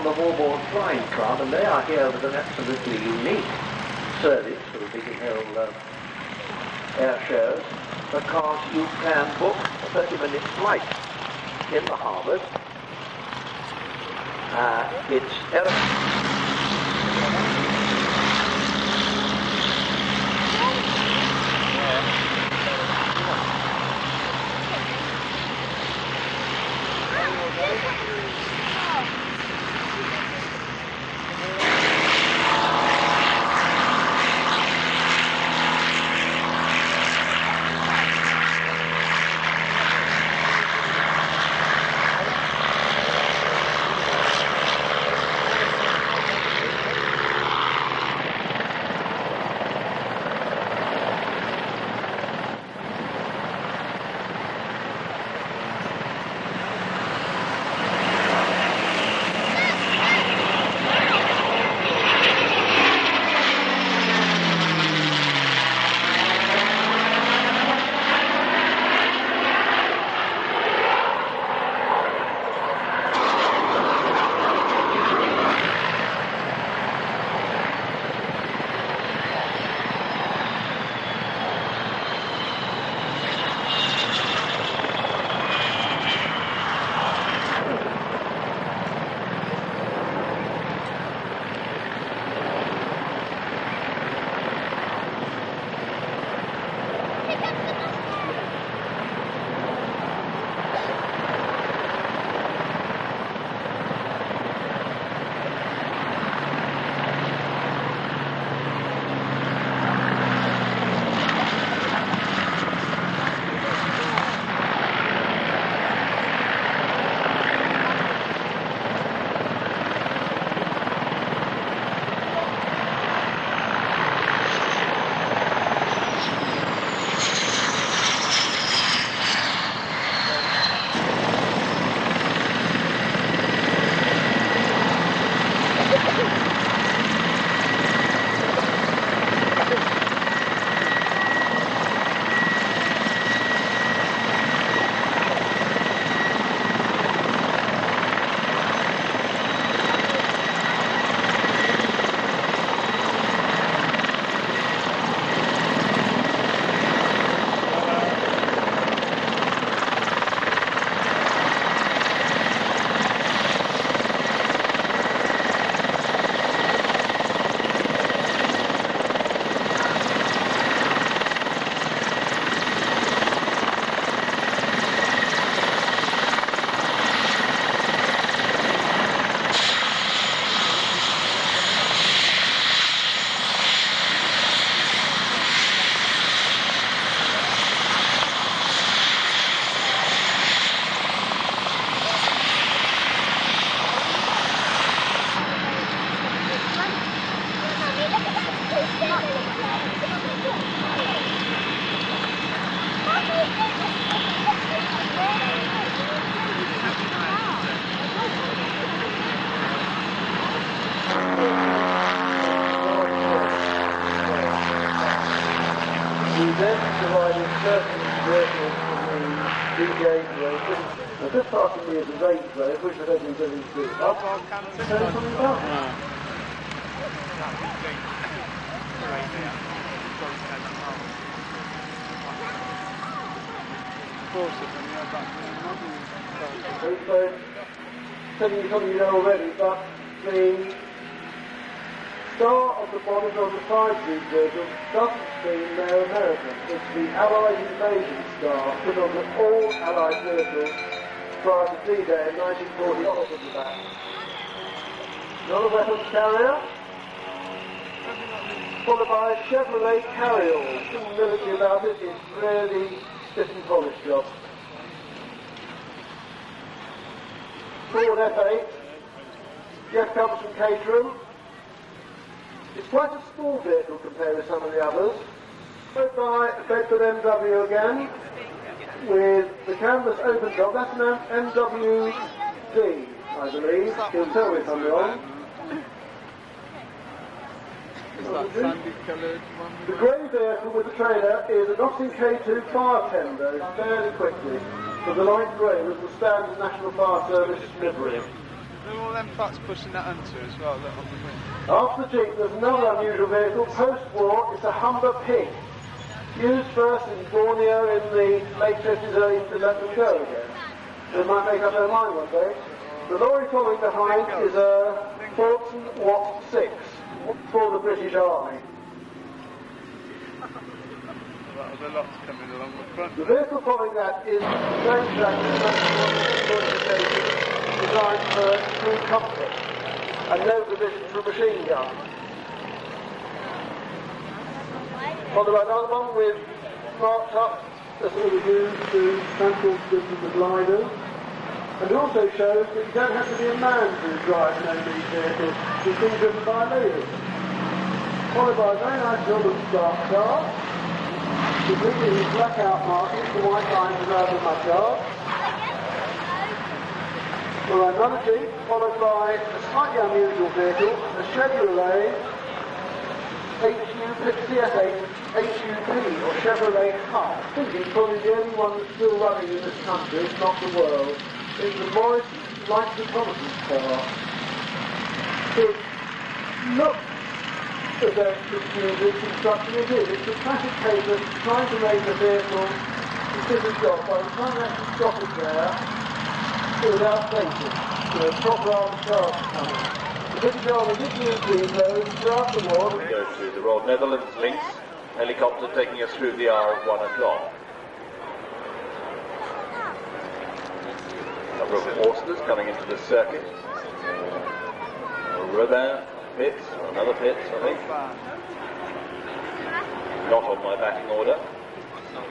the Wallboard Flying Club, and they are here with an absolutely unique service for the Biggin air shows, because you can book a 30-minute flight in the harbours. It's then provided certain vehicles for the DJs racing. And this part of me is a range road, which I don't think anything to do. Up, say something about that. So, telling you something you know already, but the star of the bodies on the sides of these vehicles doesn't seem they're American. It's the Allied invasion star put on all Allied vehicles prior to D-Day in 1940 off of the back. Not a weapons carrier, followed by a Chevrolet carryall. Nothing military about it, it's really stiff and polished job. Ford F8, Jeff comes from Caterham. It's quite a small vehicle compared with some of the others. Followed by a Bedford MW again, with the canvas open top. That's an MWD, I believe. He'll tell me if I'm wrong. The grey vehicle with the trailer is an Austin K2 bartender, fairly quickly. So the light grey was the standard National Fire Service livery. There are all them trucks pushing that onto as well, look on the wing. After the Jeep, there's another unusual vehicle, post-war. It's a Humber Pig. Used first in Borneo in the late 50s, early to let them go again. They might make up their mind one day. The lorry following behind is a Thornton Watt 6 for the British Army. That was a lot coming along the front. The vehicle following that is very designed for crew comfort and no provision for a machine gun. On the right, another one with marked up as it was used to transport goods in the gliders. And it also shows that you don't have to be a man to drive an these vehicles. It's being driven by ladies. Followed by a very nice build-up start car. Completely with blackout markings, the white lines around the mudguard. Alright, another Jeep, followed by a slightly unusual vehicle, a Chevrolet CF8 HUP, or Chevrolet Hub. I think it's probably the only one that's still running in this country, if not the world. It's the Morris Light Reconnaissance car. It looks as though it's confusing construction it is. It's a classic case of trying to make a vehicle do the job. By the time they actually stop it there, it was outdated. Proper armed cars coming. The British Army did use these roads throughout the war. We go to the Royal Netherlands links, helicopter taking us through the hour of 1 o'clock. A number of horses coming into the circuit. Robin pits, or another pits, I think. Not on my backing order.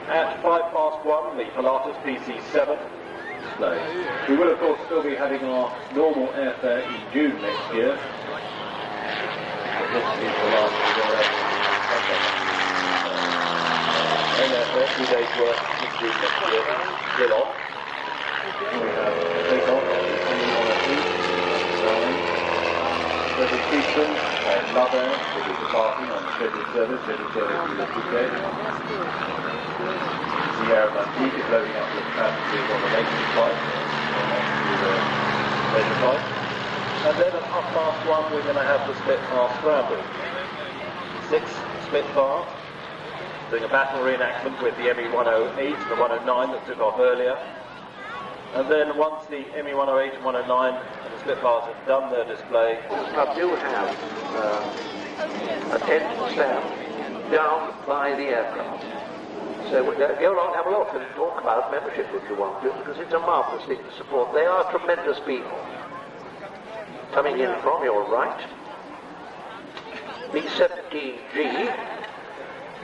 At 1:05, the Pilatus PC7 display. We will, of course, still be having our normal airfare in June next year. But this is the last airfare, 2 days work in June next year, still on. We have take on a fleet, British Eastern, and Love Air, which is departing on scheduled service to the UK. The Aerobantique is loading up with passengers on the latest flight, to the later flight. And then at 1:30, we're going to have the Spitfire Scramble. 6 Spitfire, doing a battle reenactment with the ME-108 and the 109 that took off earlier. And then once the ME-108 and 109 and the Spitfires have done their display, I do have a tent stand down by the aircraft. So go along and have a look and talk about membership if you want to, because it's a marvellous thing to support. They are tremendous people. Coming in from your right, B-17G,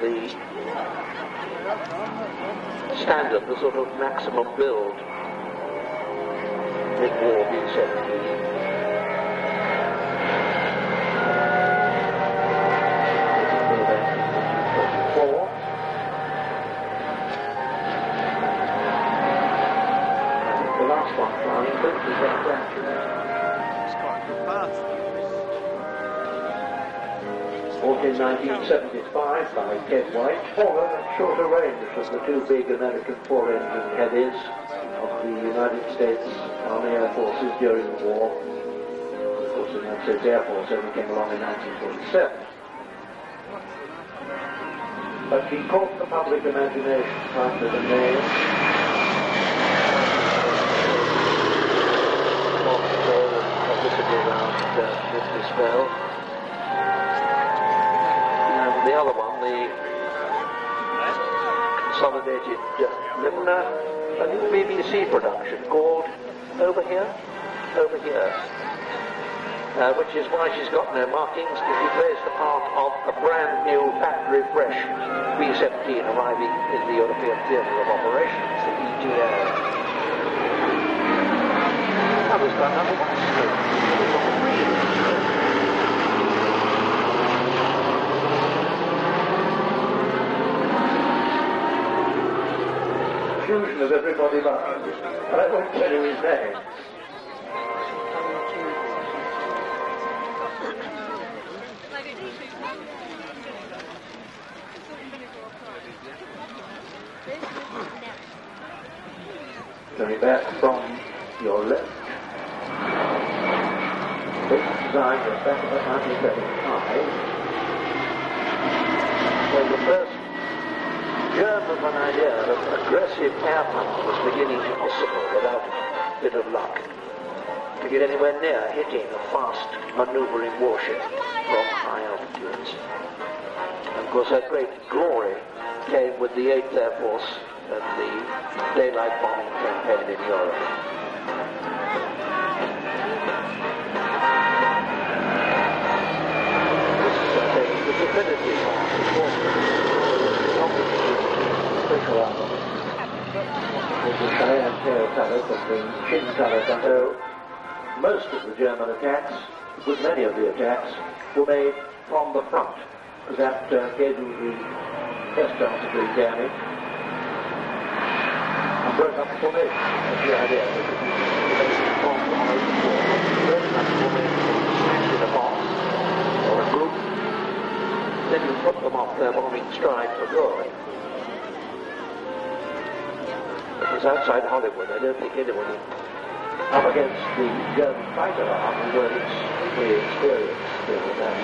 the standard, the sort of maximum build. Big war B-17. Bought in 1975 by Ken White, followed at shorter range of the two big American four-engine heavies of the United States Army Air Forces during the war. Of course, the United States Air Force only came along in 1947. But he caught the public imagination under the name around spell. And the other one, the consolidated Limner, a new BBC production called Over Here, which is why she's got no markings, because she plays the part of a brand new factory fresh B-17 arriving in the European Theatre of Operations, the ETL. That was done number 1. Fusion of everybody but I won't tell you his name. Coming back from your left. This design was back in 1935, when the first germ of an idea of aggressive air power was beginning to possible without a bit of luck to get anywhere near hitting a fast manoeuvring warship from high altitudes. And of course that great glory came with the 8th Air Force and the daylight bombing campaign in Europe. This is, I think, the definitive special album. This is Cheyenne tail colour from the chin colour. So most of the German attacks, a good many of the attacks, were made from the front, because that gave you the best chance of doing damage. And broke up the formation. That's the idea. In a box or a group, then you put them off their bombing stride for good. It was outside Hollywood. I don't think anyone up against the German fighter arm who were extremely experienced in that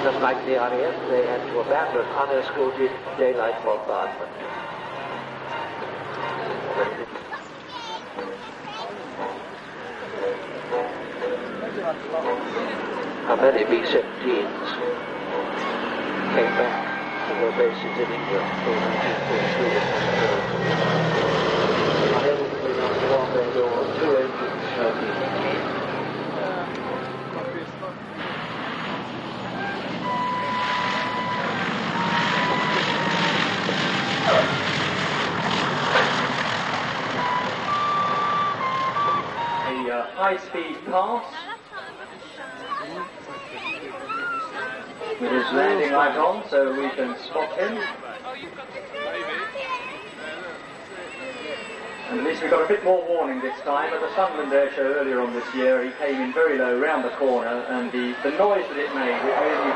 just like the RAF, they had to abandon unescorted daylight bombardment. How many B-17s came back to their bases in England in 1943? I only after one day there were 2 engines smoking. High-speed pass with his landing light on so we can spot him. And at least we got a bit more warning this time. At the Sunderland Airshow earlier on this year, he came in very low round the corner, and the noise that it made, it really...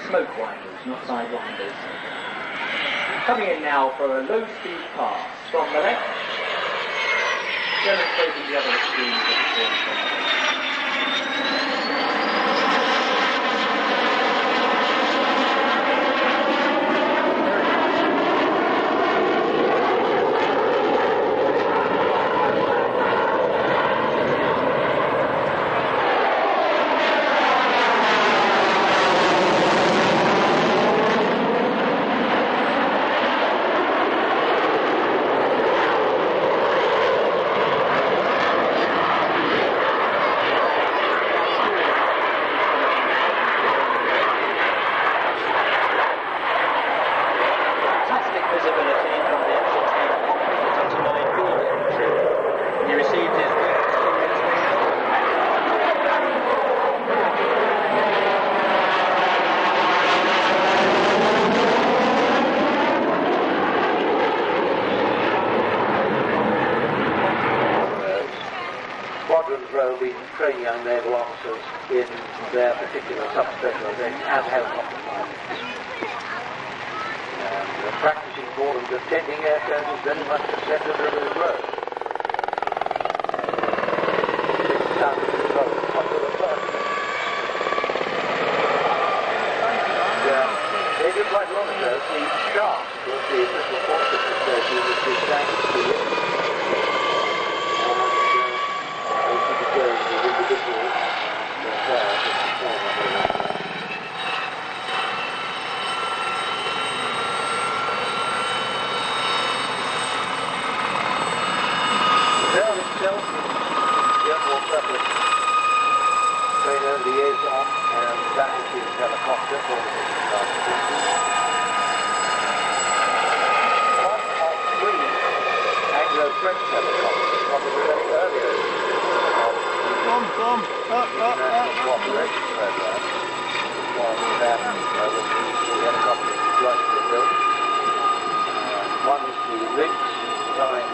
smoke winders, not side winders. Coming in now for a low-speed pass from the left, demonstrating the other extremes of the form. Train young naval officers in their particular sub-specialisation as helicopter pilots. And practicing for them defending aircraft is very much a centre of the road. They did quite a lot of those. The shaft was the official forces station which is standing to the liaison and battlefield helicopter for the probably earlier cooperation program, while we have the helicopters jointly built. One is the Riggs joint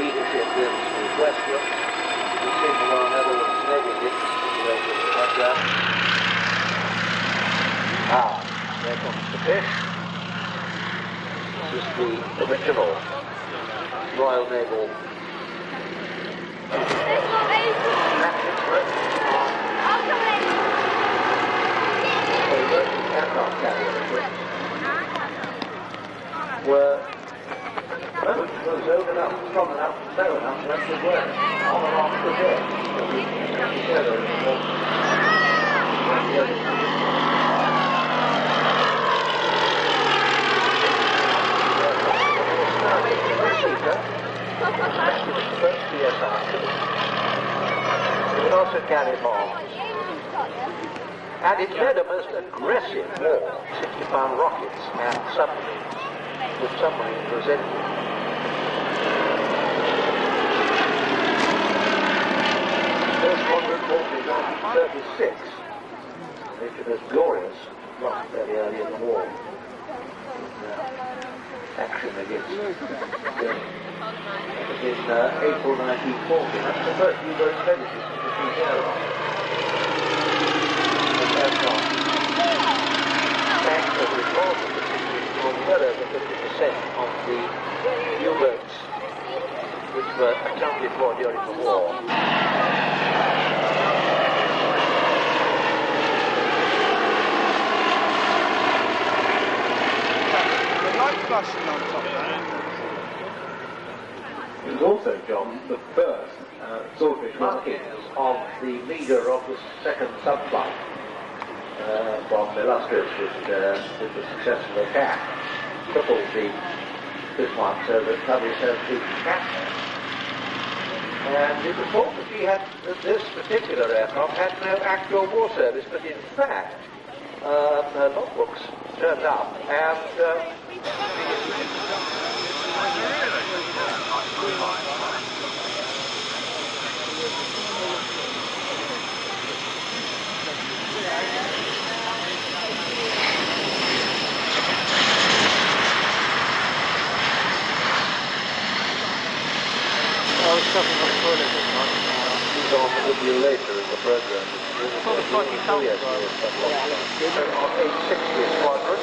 leadership with Westbrook. We seem to know another one is Navy Riggs related to the program. There comes the fish. This is the original Royal Naval aircraft carrier were was old enough, strong enough, slow enough to actually work on and off the deck. It would also carry bombs. And it led a most aggressive war, 60-pound rockets and submarines, with submarines presented. First one was built in 1936, which was glorious, not very early in the war. Action against Germany. In April 1940, that's the first U-boat expedition to the aircraft. Thanks to the reporting, well over 50% of the U-boats which were accounted for during the war. The light flashing on top there. It was also, John, the first swordfish markings of the leader of the second subflight from Illustrious with the successful attack. Crippled this one so that Tubby's had to capture. And it was thought that this particular aircraft had no actual war service, but in fact, her logbooks turned up and I was talking about the toilet this one. he's on with you later in the program. For the fucking town. Yes, on 860 Squadron.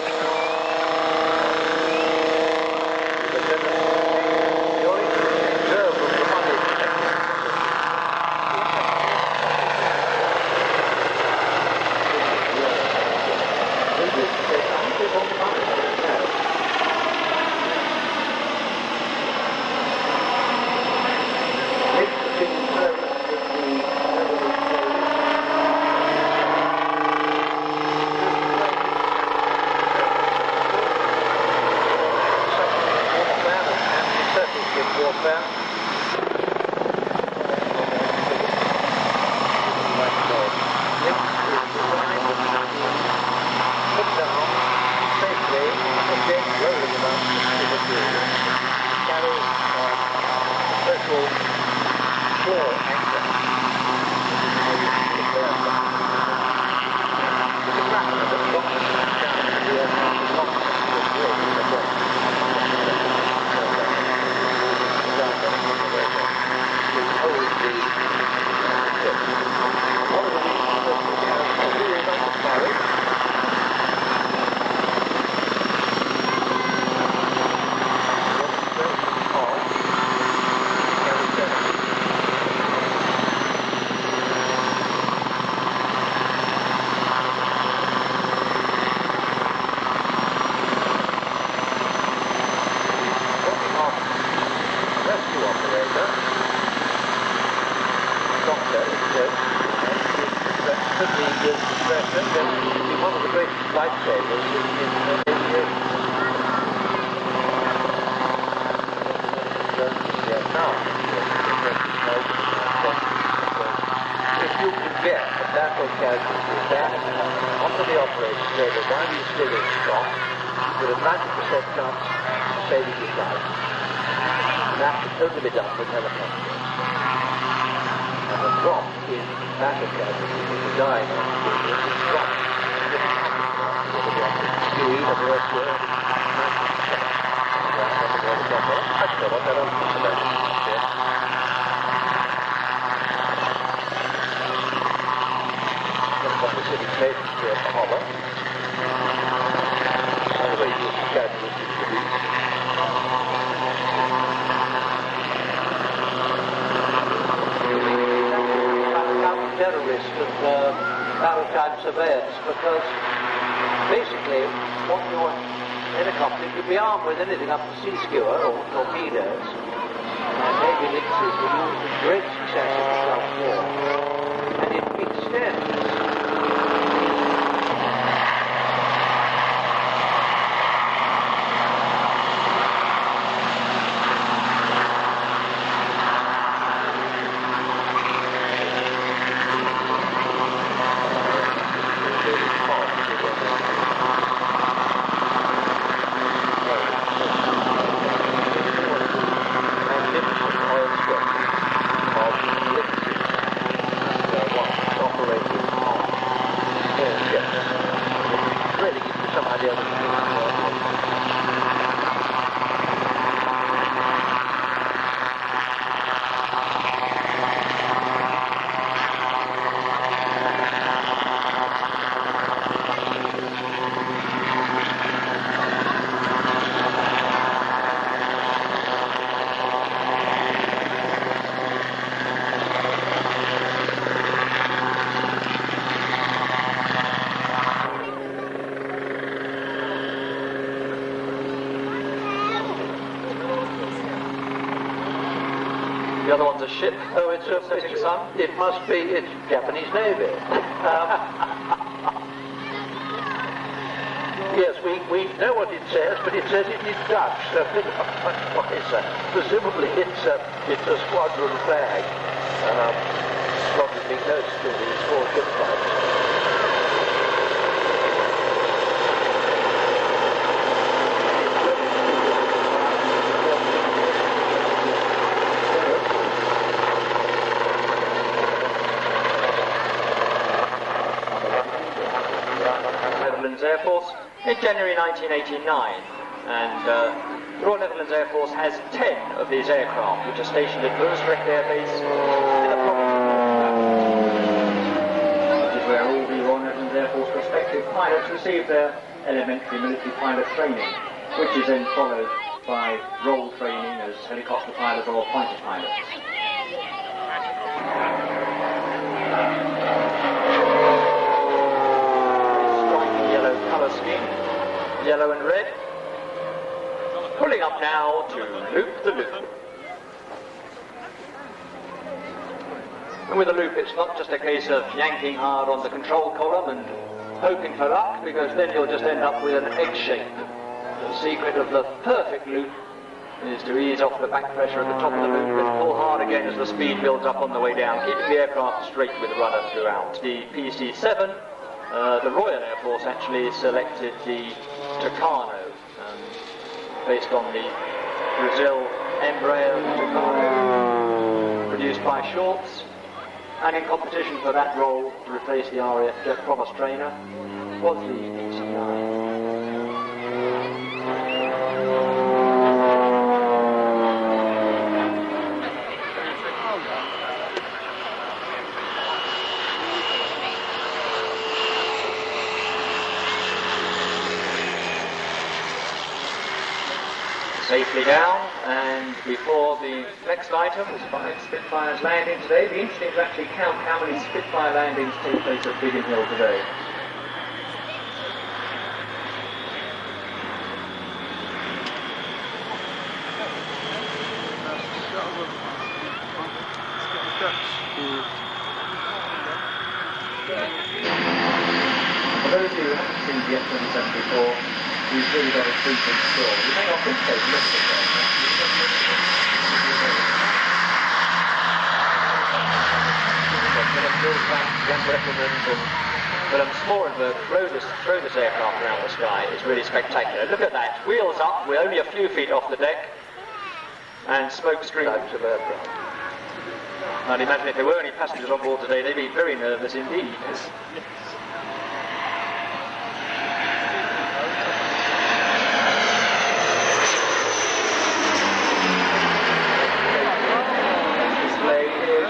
One of the great lifesavers in aviation. If you can get a battle casualty that onto the operation table while you're still in stock, with a 90% chance of saving your life. that can only be done with helicopters. And the drop in battle casualties is designed on this drop. QE of the earthwork. I don't know what that on the city made to a hollow. Anyway, you can do terrorist and maritime surveillance, because basically what your helicopter could be armed with anything up to sea skewer or torpedoes, and Navy lynxes were used with great success in the Gulf War, and it extends. The other one's a ship. Oh, it's a setting sun. It must be, it's Japanese Navy. Yes, we know what it says, but it says it is Dutch, so what is that? Presumably it's a squadron flag. Probably being noticed in these small ship flags. Air Force in January 1989, and the Royal Netherlands Air Force has 10 of these aircraft which are stationed at Loosdrecht Air Base in the province. Which is where all the Royal Netherlands Air Force prospective pilots receive their elementary military pilot training, which is then followed by role training as helicopter pilots or fighter pilots. Scheme, yellow and red, pulling up now to loop the loop. And with a loop it's not just a case of yanking hard on the control column and hoping for luck, because then you'll just end up with an egg shape. The secret of the perfect loop is to ease off the back pressure at the top of the loop and pull hard again as the speed builds up on the way down, keeping the aircraft straight with the rudder throughout. The PC-7, the Royal Air Force actually selected the Tucano, based on the Brazil Embraer Tucano, produced by Shorts, and in competition for that role to replace the RAF Jet Provost trainer was the DC-9. Safely down, and before the next item, despite Spitfire's landing today, it'd be interesting to actually count how many Spitfire landings take place at Biggin Hill today. For those who haven't seen the F-27 before, we've really got a frequent store. You may not think so, look at it there. Smorenberg throw this aircraft around the sky is really spectacular. Look at that, wheels up, we're only a few feet off the deck, and smoke screens. I'd imagine if there were any passengers on board today, they'd be very nervous indeed.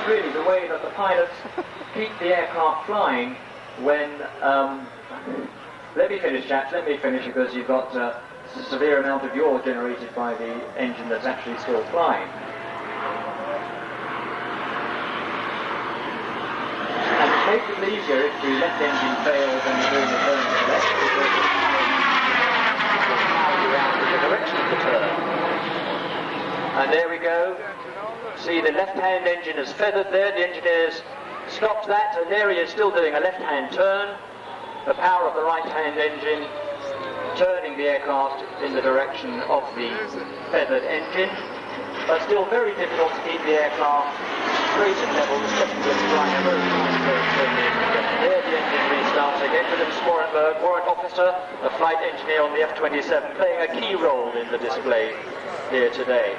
Really the way that the pilots keep the aircraft flying when let me finish, chaps, let me finish, because you've got a severe amount of yaw generated by the engine that's actually still flying. And it makes it easier if the left engine fails and you're doing the turn to the left, because it will power you around in the direction of the turn. And there we go. See, the left-hand engine is feathered there. The engineers stopped that, and there he is still doing a left-hand turn. The power of the right-hand engine turning the aircraft in the direction of the feathered engine, but still very difficult to keep the aircraft straight and level, especially with flying a very fast curve. There the engine restarts again. William Sporenberg, warrant officer, the flight engineer on the F-27, playing a key role in the display here today.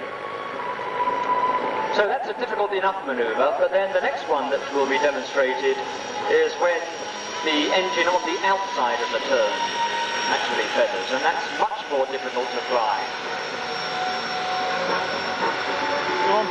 So that's a difficult enough manoeuvre, but then the next one that will be demonstrated is when the engine on the outside of the turn actually feathers, and that's much more difficult to fly. Go on.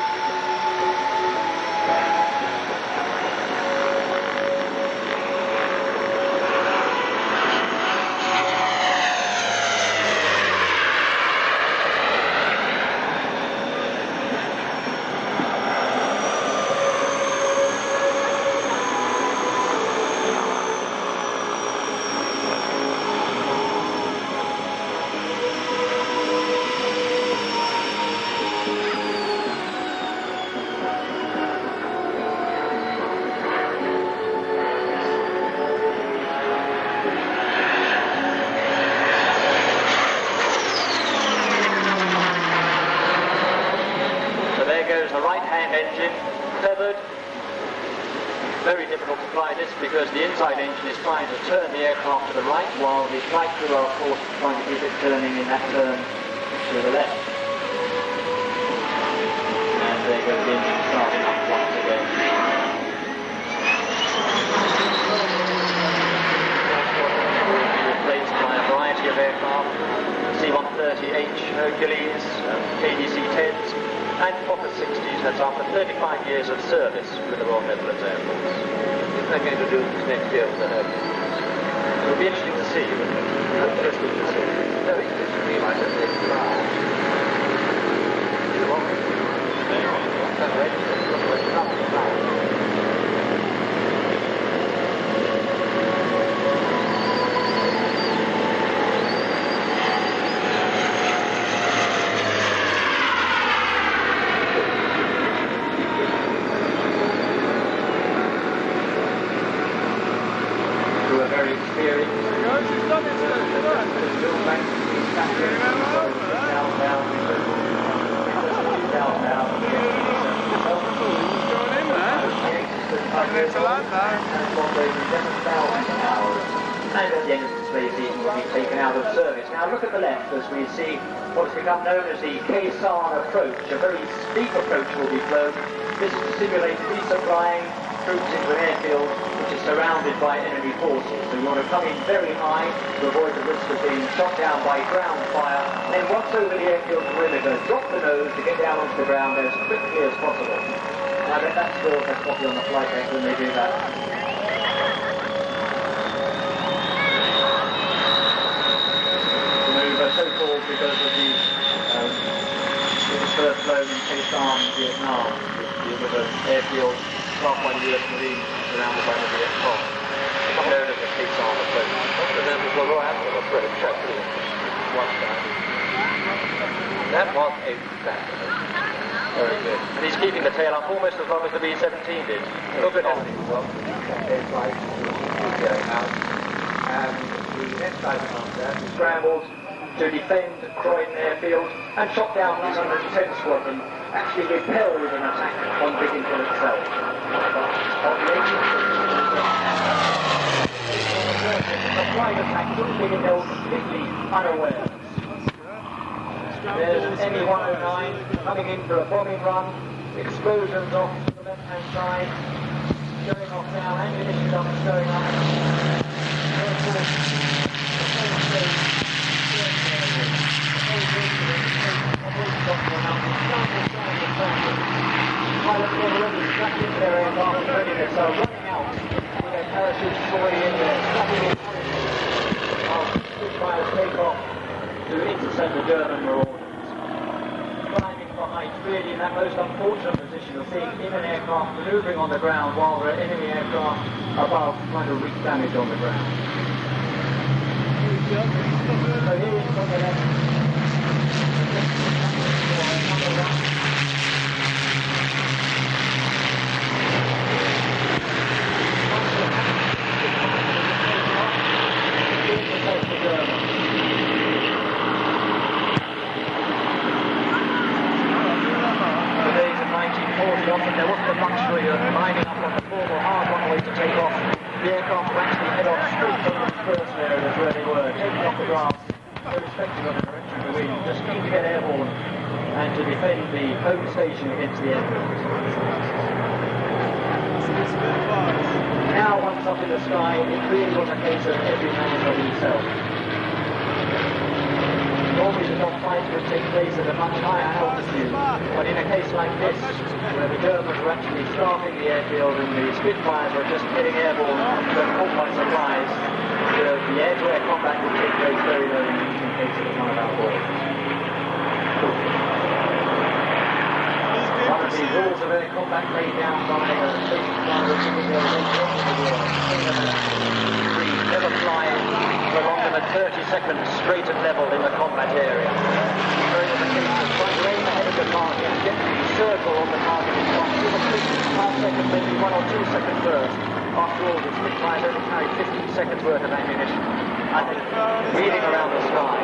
Because the inside engine is trying to turn the aircraft to the right, while the flight crew are, of course, trying to keep it turning in that turn to the left. And there goes the engine starting up once again. Replaced by a variety of aircraft, C-130H Hercules, KDC-10s, and Fokker 60s. That's after 35 years of service with the Royal Netherlands Air Force. They're going to do this next year with the Hercules. It'll be interesting to see. Interesting to see. Very interesting to me, like a big crowd. As we see what has become known as the Kaysan approach. A very steep approach will be flown. This is to simulate resupplying troops into an airfield which is surrounded by enemy forces. So you want to come in very high to avoid the risk of being shot down by ground fire. Then once over the airfield perimeter, drop the nose to get down onto the ground as quickly as possible. And I bet that still has copy on the flight deck when they do that. So called because of the it was first flown in Kaysan, Vietnam. It was an airfield staffed by the US Marines surrounded by the Viet Cong. It's known as the Kaysan approach. One of them was the Royal Admiral of British Chaplain one time. That was a disaster. Very good. And he's keeping the tail up almost as long as the B-17 did. Look at that. There's like going out. And the next time after scrambled to defend Croydon Airfield and shot down the 110 Squadron, actually repelled an attack on Biggin itself. A flight attack took Biggin completely unaware. There's ME-109 coming in for a bombing run. Explosions off to the left-hand side. Going off now, ammunition dumps going up. Pilots are already strapped into their aircraft and readiness, so running out with their parachutes already in there, strapping in of Spitfires take off to intercept the German Marauders. Climbing for height, really in that most unfortunate position of being in an aircraft manoeuvring on the ground while there are enemy aircraft above trying to wreak damage on the ground. So here is from the left. Often there wasn't the luxury of lining up on the formal hard runway to take off. The aircraft would actually head off straight from the first areas where they were, taking off the grass, irrespective of the direction of the wind, just keen to get airborne and to defend the home station against the airfield. Now, once up in the sky, it really was a case of every man for himself. Normally the dogfight would take place at a much higher altitude, but in a case like this, where the Germans were actually starting the airfield and the Spitfires were just getting airborne and caught by surprise, the air-to-air combat would take place very, very easy in case of one of our boys. One of the rules of air combat laid down by the station commander of never fly for longer than 30 seconds straight and level in the combat area. So it was a case of trying to aim ahead of the target and get the circle on the target in front. Give a quick half second, maybe 1 or 2 second burst. After all, the Spitfires only carry 15 seconds worth of ammunition. And then wheeling around the sky,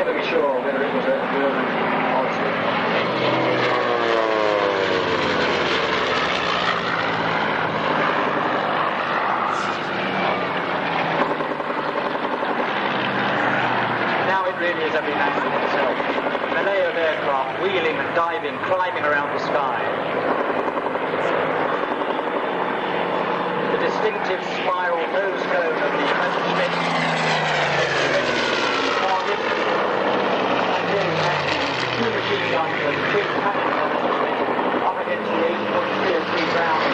never be sure whether it was a German or Spitfire. Really is every man for himself. A melee of aircraft wheeling and diving, climbing around the sky. The distinctive spiral nose cone of the Messerschmitt target. And then two machine guns and twin cannon up against the 8.33 rounds.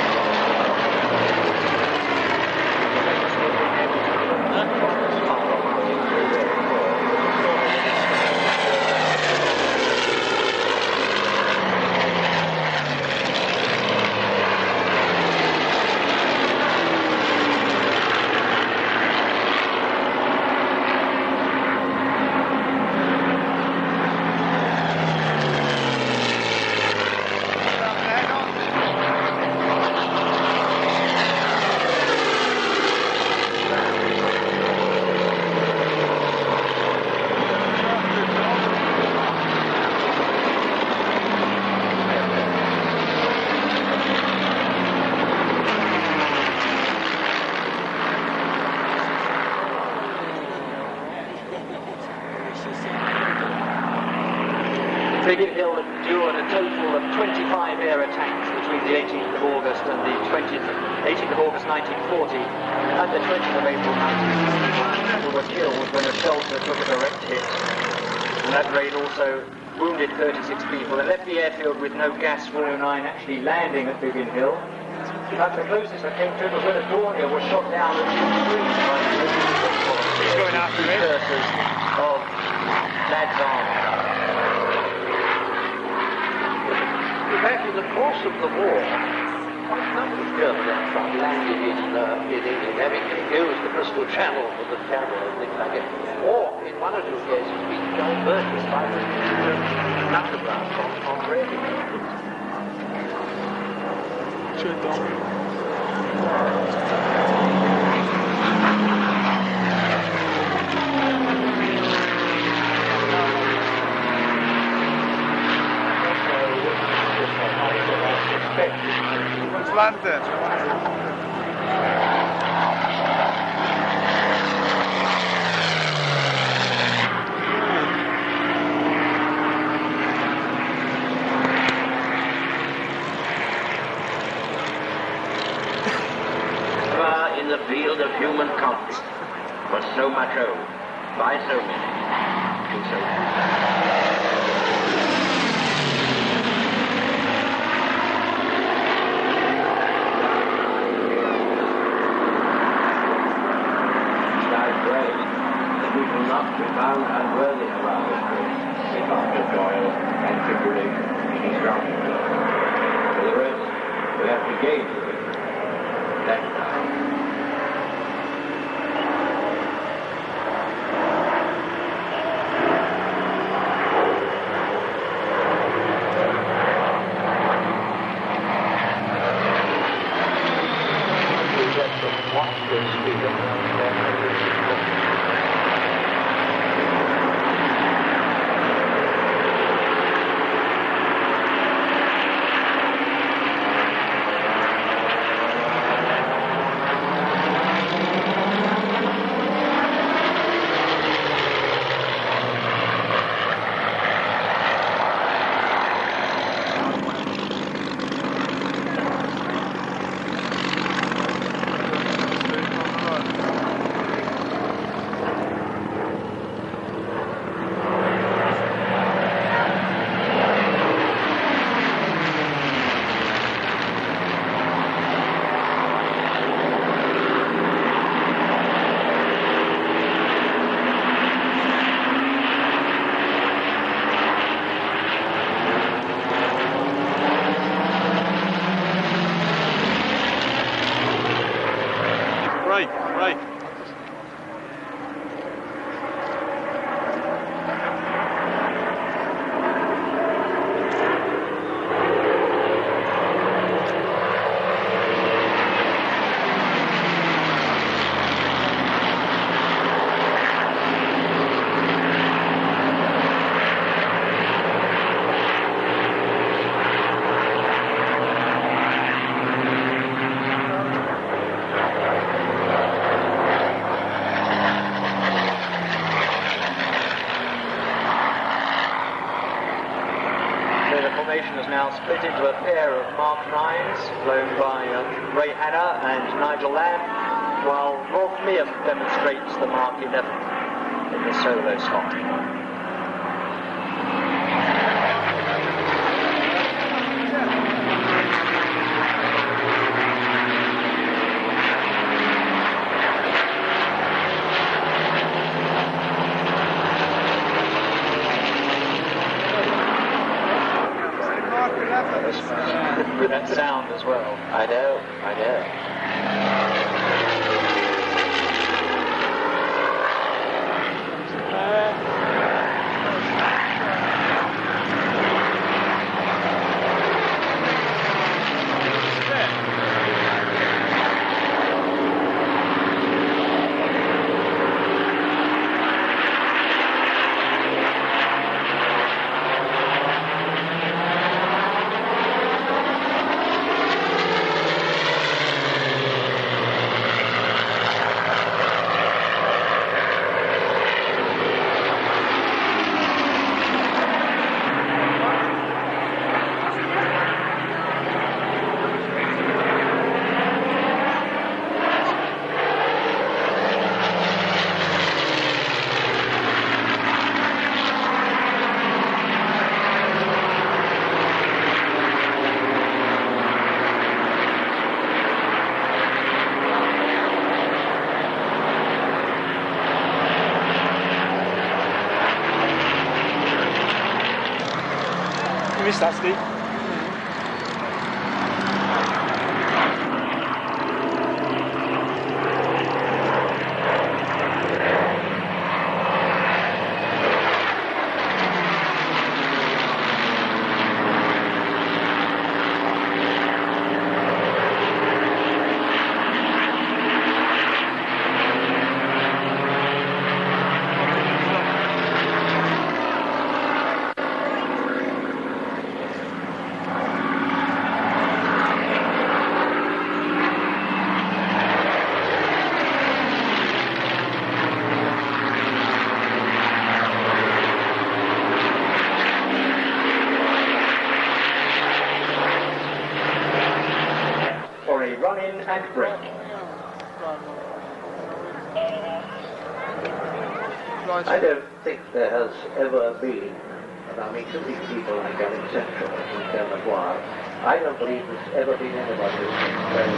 Biggin endured a total of 25 air attacks between the 18th of August and the 18th of August 1940 and the 20th of April 1941. Who were killed when a shelter took a direct hit. And that raid also wounded 36 people and left the airfield with no gas 409 actually landing at Biggin Hill. In fact, the closest that came to it was when a Dornier was shot down at 2 degrees by the precursors of Ladd's army. In fact, in the course of the war, quite a number of German aircraft landed in England, having used the Bristol Channel for the travel and things like it, or in one or two cases been diverted by the underground on railway. Atlante. By so many. So we will not be found unworthy of our history if after toil and tribulation it is drowned. For the rest, we have to gain the victory. That time. We get to watch this speaker. Right. Is now split into a pair of Mark 9s flown by Ray Hanna and Nigel Lamb, while Rolf Meehan demonstrates the Mark 11 in the solo slot. With that sound as well. I know. You missed that, Steve. Run-in and break. I don't think there has ever been, and I mean to these people like Gavin Central and Dermot Wild, I don't believe there's ever been anybody who's very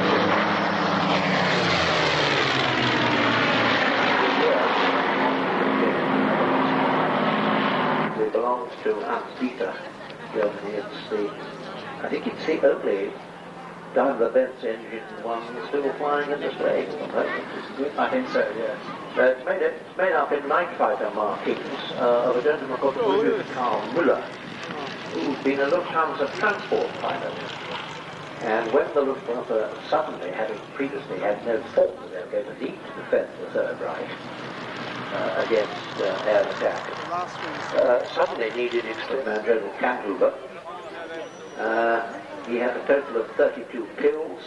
good. It belongs to Hans-Dieter Germany. I think it's the only Daimler-Benz engine one still flying in the States. I think so, yeah. It's made up in night fighter markings of a gentleman called Karl Müller, who's been a Lufthansa transport pilot. And when the Luftwaffe suddenly, having previously had no thought that they were going to need to defend the Third Reich against air attack, suddenly needed its command General Kamphuber. He had a total of 32 kills,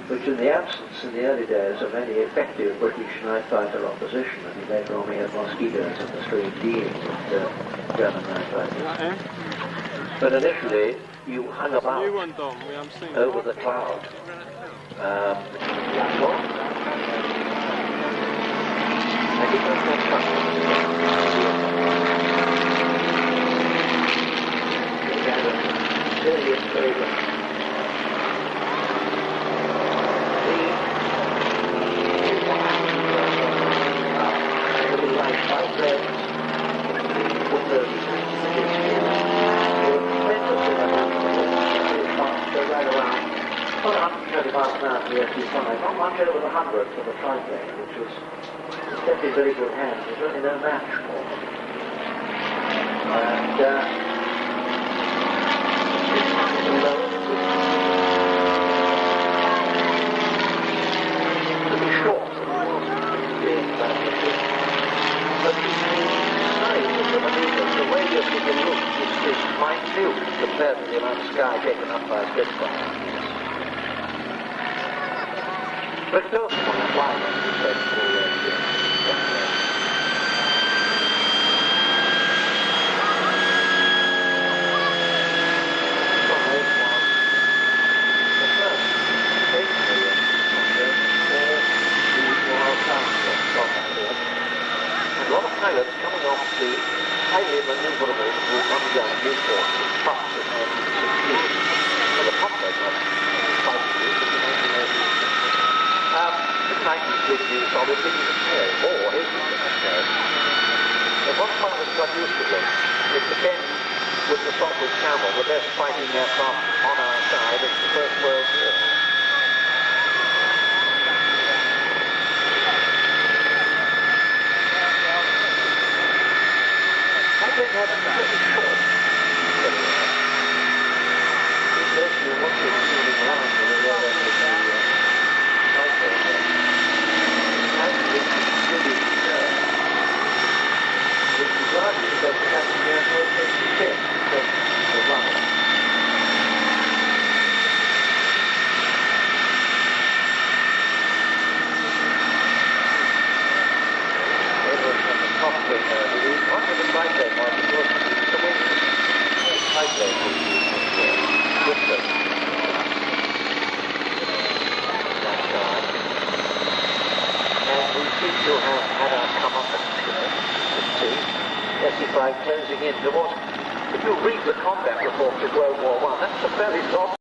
which in the absence in the early days of any effective British night fighter opposition, I mean later on we had mosquitoes in the street dealing with German night fighters. But initially you hung about over the cloud. Serious favour. Not much over the 100 for the triplane, which was kept in very good hands. There's really no match for them. And to be short, being but the size of the maneuvers, the way that you can look is minute compared to the amount of sky taken up by a spitfire. But those want to fly when you said a lot of pilots coming off the highly maneuverable one-gun Newport pups in 1916. Well, the pup was not fighting in the 1980s. The 19th use obviously is a tail, or is a tail. But once pilots got used to this, it became, with the Sopwith Camel, the best fighting aircraft on our side of the First World War. I think that's pretty short. Especially once you're moving around to the other end of the cycle. Which is largely because it has to be a rotating ship because of the rubber. Edwards from the cockpit one of the triplane was it was the wing triplane was used with the that side. And we seem to have had our comeuppance here. SE5 closing in. There was, if you read the combat reports of World War I, that's a fairly soft